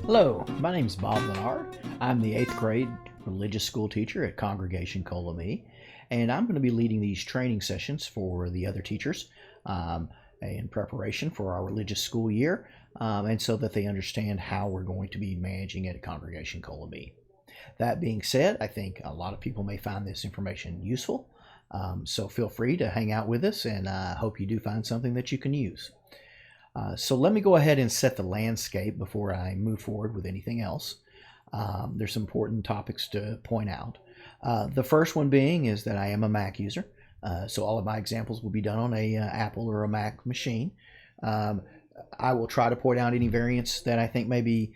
Hello, my name is Bob Leonard. I'm the 8th grade religious school teacher at Congregation Colamy, and I'm going to be leading these training sessions for the other teachers in preparation for our religious school year, and so that they understand how we're going to be managing it at Congregation Colamy. That being said, I think a lot of people may find this information useful, so feel free to hang out with us, and I hope you do find something that you can use. So let me go ahead and set the landscape before I move forward with anything else. There's some important topics to point out. The first one being is that I am a Mac user, so all of my examples will be done on a Apple or a Mac machine. I will try to point out any variants that I think may be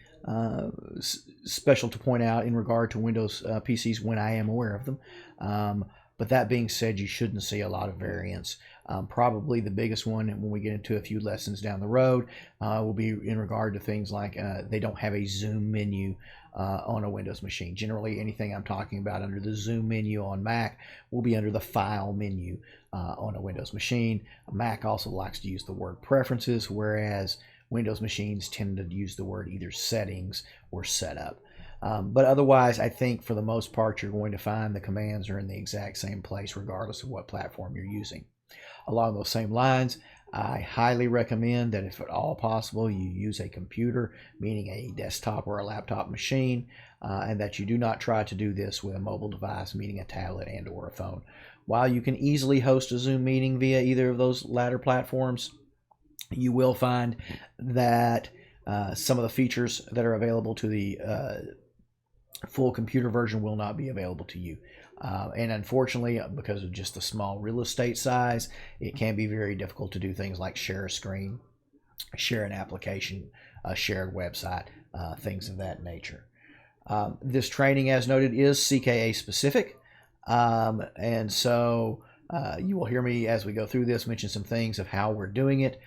special to point out in regard to Windows PCs when I am aware of them. But that being said, you shouldn't see a lot of variants. Probably the biggest one when we get into a few lessons down the road will be in regard to things like they don't have a zoom menu on a Windows machine. Generally, anything I'm talking about under the zoom menu on Mac will be under the file menu on a Windows machine. Mac also likes to use the word preferences, whereas Windows machines tend to use the word either settings or setup. But otherwise, I think for the most part, you're going to find the commands are in the exact same place regardless of what platform you're using. Along those same lines, I highly recommend that if at all possible, you use a computer, meaning a desktop or a laptop machine, and that you do not try to do this with a mobile device, meaning a tablet and or a phone. While you can easily host a Zoom meeting via either of those latter platforms, you will find that some of the features that are available to the full computer version will not be available to you. And unfortunately, because of just the small real estate size, it can be very difficult to do things like share a screen, share an application, a shared website, things of that nature. This training, as noted, is CKA specific. And so you will hear me as we go through this mention some things of how we're doing it.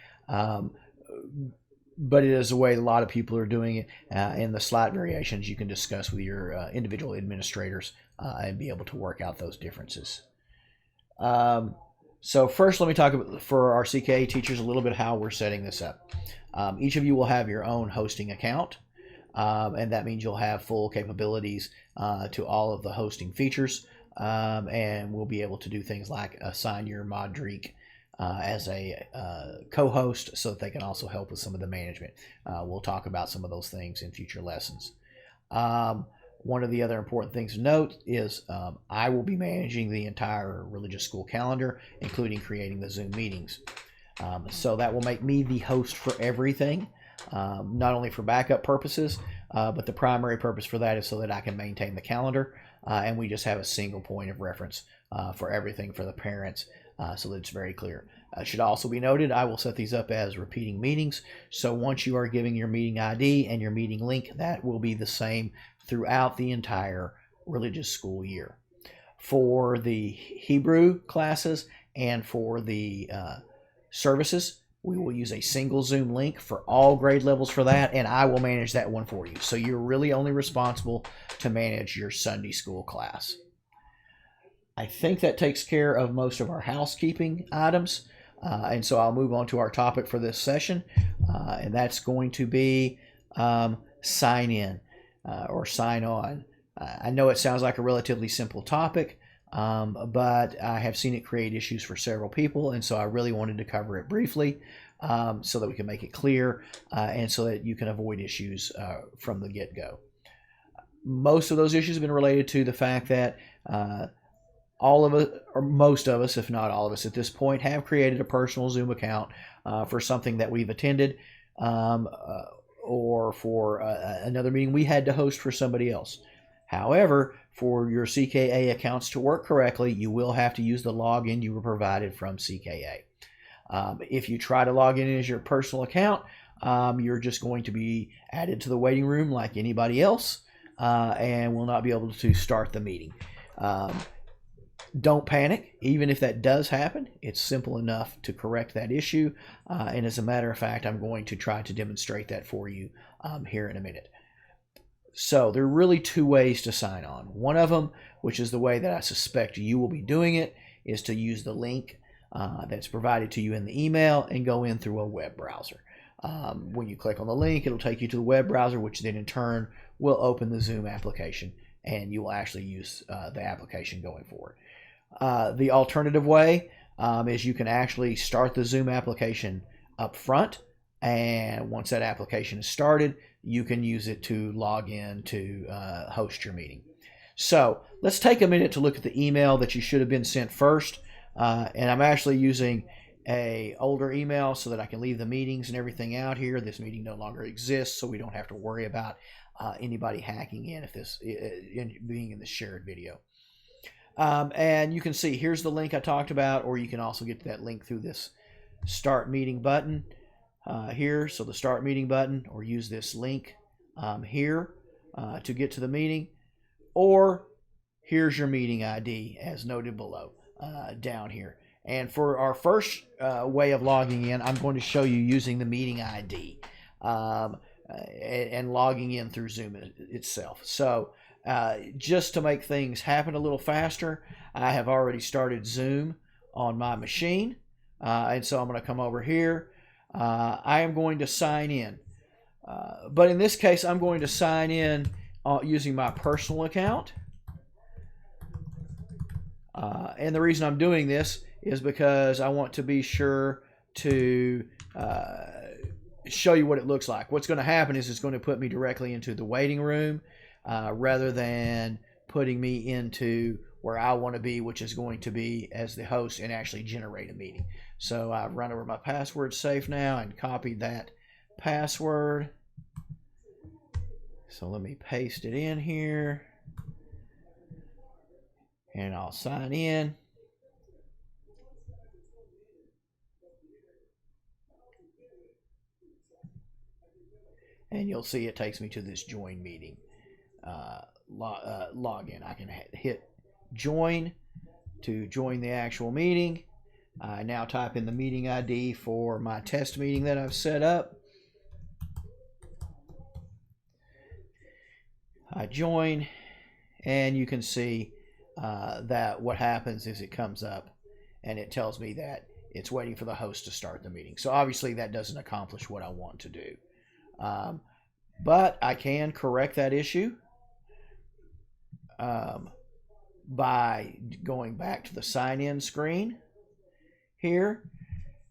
But it is the way a lot of people are doing it, and the slight variations you can discuss with your individual administrators and be able to work out those differences. So first, let me talk about, for our CKA teachers, a little bit how we're setting this up. Each of you will have your own hosting account, and that means you'll have full capabilities to all of the hosting features, and we'll be able to do things like assign your Modric as a co-host so that they can also help with some of the management. We'll talk about some of those things in future lessons. One of the other important things to note is I will be managing the entire religious school calendar, including creating the Zoom meetings. So that will make me the host for everything, not only for backup purposes, but the primary purpose for that is so that I can maintain the calendar, and we just have a single point of reference for everything for the parents. So that it's very clear. It should also be noted, I will set these up as repeating meetings. So once you are giving your meeting ID and your meeting link, that will be the same throughout the entire religious school year. For the Hebrew classes and for the services, we will use a single Zoom link for all grade levels for that, and I will manage that one for you. So you're really only responsible to manage your Sunday school class. I think that takes care of most of our housekeeping items, and so I'll move on to our topic for this session, and that's going to be sign in or sign on. I know it sounds like a relatively simple topic, but I have seen it create issues for several people, and so I really wanted to cover it briefly so that we can make it clear and so that you can avoid issues from the get-go. Most of those issues have been related to the fact that all of us, or most of us, if not all of us at this point, have created a personal Zoom account for something that we've attended or for another meeting we had to host for somebody else. However, for your CKA accounts to work correctly, you will have to use the login you were provided from CKA. If you try to log in as your personal account, you're just going to be added to the waiting room like anybody else and will not be able to start the meeting. Don't panic. Even if that does happen, it's simple enough to correct that issue. And as a matter of fact, I'm going to try to demonstrate that for you here in a minute. So there are really two ways to sign on. One of them, which is the way that I suspect you will be doing it, is to use the link that's provided to you in the email and go in through a web browser. When you click on the link, it'll take you to the web browser, which then in turn will open the Zoom application, and you will actually use the application going forward. The alternative way is you can actually start the Zoom application up front, and once that application is started, you can use it to log in to host your meeting. So let's take a minute to look at the email that you should have been sent first. And I'm actually using a older email so that I can leave the meetings and everything out here. This meeting no longer exists, so we don't have to worry about anybody hacking in if this being in the shared video. And you can see here's the link I talked about, or you can also get to that link through this start meeting button here. So the start meeting button, or use this link here to get to the meeting, or here's your meeting ID as noted below down here. And for our first way of logging in, I'm going to show you using the meeting ID and logging in through Zoom itself. So just to make things happen a little faster, I have already started Zoom on my machine. And so I'm going to come over here. I am going to sign in. But in this case, I'm going to sign in using my personal account. And the reason I'm doing this is because I want to be sure to show you what it looks like. What's going to happen is it's going to put me directly into the waiting room rather than putting me into where I want to be, which is going to be as the host and actually generate a meeting. So I've run over my password safe now and copied that password. So let me paste it in here. And I'll sign in. And you'll see it takes me to this join meeting login. I can hit join to join the actual meeting. I now type in the meeting ID for my test meeting that I've set up. I join, and you can see that what happens is it comes up and it tells me that it's waiting for the host to start the meeting. So obviously that doesn't accomplish what I want to do. But I can correct that issue by going back to the sign-in screen here.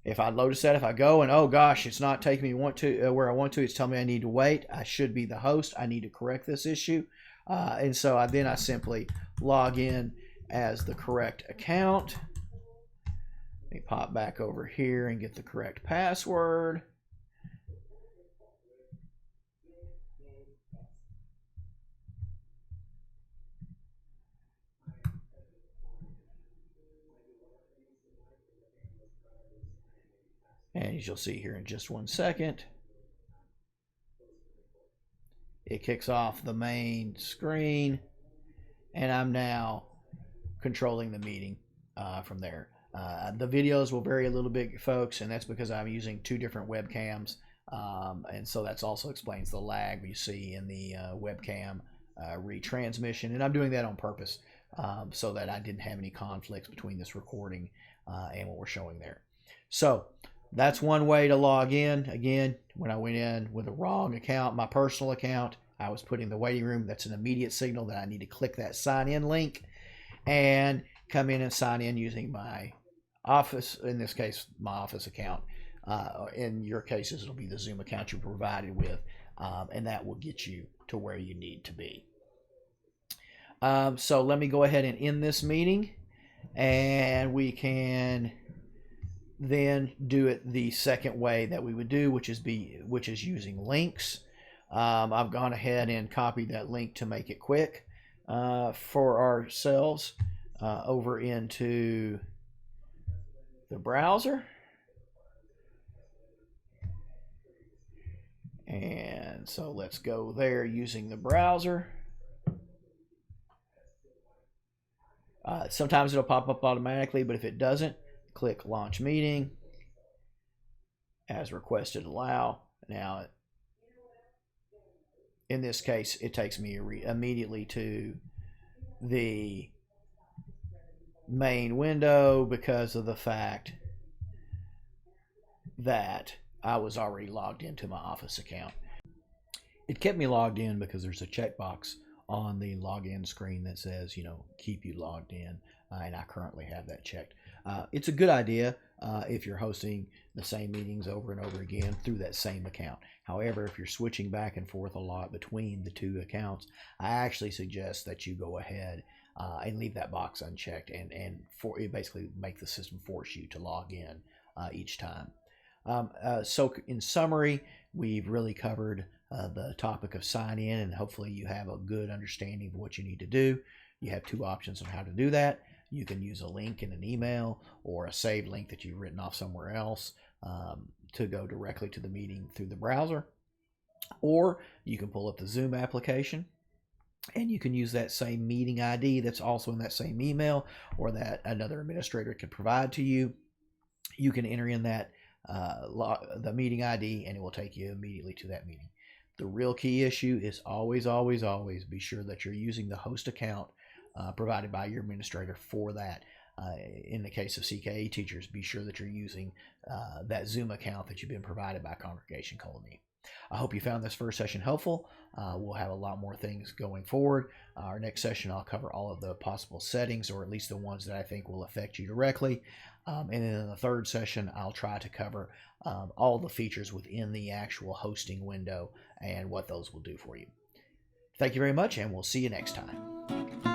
If I notice that, if I go and, oh gosh, it's not taking me where I want to, it's telling me I need to wait. I should be the host. I need to correct this issue. And so I simply log in as the correct account. Let me pop back over here and get the correct password. And as you'll see here in just 1 second, it kicks off the main screen, and I'm now controlling the meeting from there. The videos will vary a little bit, folks, and that's because I'm using 2 different webcams, and so that also explains the lag we see in the webcam retransmission, and I'm doing that on purpose so that I didn't have any conflicts between this recording and what we're showing there. So that's one way to log in. Again, when I went in with a wrong account, my personal account, I was put in the waiting room. That's an immediate signal that I need to click that sign in link and come in and sign in using my office, in this case, my office account. In your cases, it'll be the Zoom account you're provided with, and that will get you to where you need to be. So let me go ahead and end this meeting, and we can then do it the second way that we would do, which is using links. I've gone ahead and copied that link to make it quick for ourselves over into the browser. And so let's go there using the browser. Sometimes it'll pop up automatically, but if it doesn't, click launch meeting as requested, allow. Now, in this case, it takes me immediately to the main window because of the fact that I was already logged into my Office account. It kept me logged in because there's a checkbox on the login screen that says, keep you logged in, and I currently have that checked. It's a good idea if you're hosting the same meetings over and over again through that same account. However, if you're switching back and forth a lot between the two accounts, I actually suggest that you go ahead and leave that box unchecked, and for it basically make the system force you to log in each time. So in summary, we've really covered the topic of sign in, and hopefully you have a good understanding of what you need to do. You have two options on how to do that. You can use a link in an email or a saved link that you've written off somewhere else to go directly to the meeting through the browser. Or you can pull up the Zoom application and you can use that same meeting ID that's also in that same email or that another administrator can provide to you. You can enter in that the meeting ID and it will take you immediately to that meeting. The real key issue is always be sure that you're using the host account provided by your administrator for that. In the case of CKA teachers, be sure that you're using that Zoom account that you've been provided by Congregation Colony. I hope you found this first session helpful. We'll have a lot more things going forward. Our next session, I'll cover all of the possible settings, or at least the ones that I think will affect you directly. And then in the third session, I'll try to cover all the features within the actual hosting window and what those will do for you. Thank you very much, and we'll see you next time.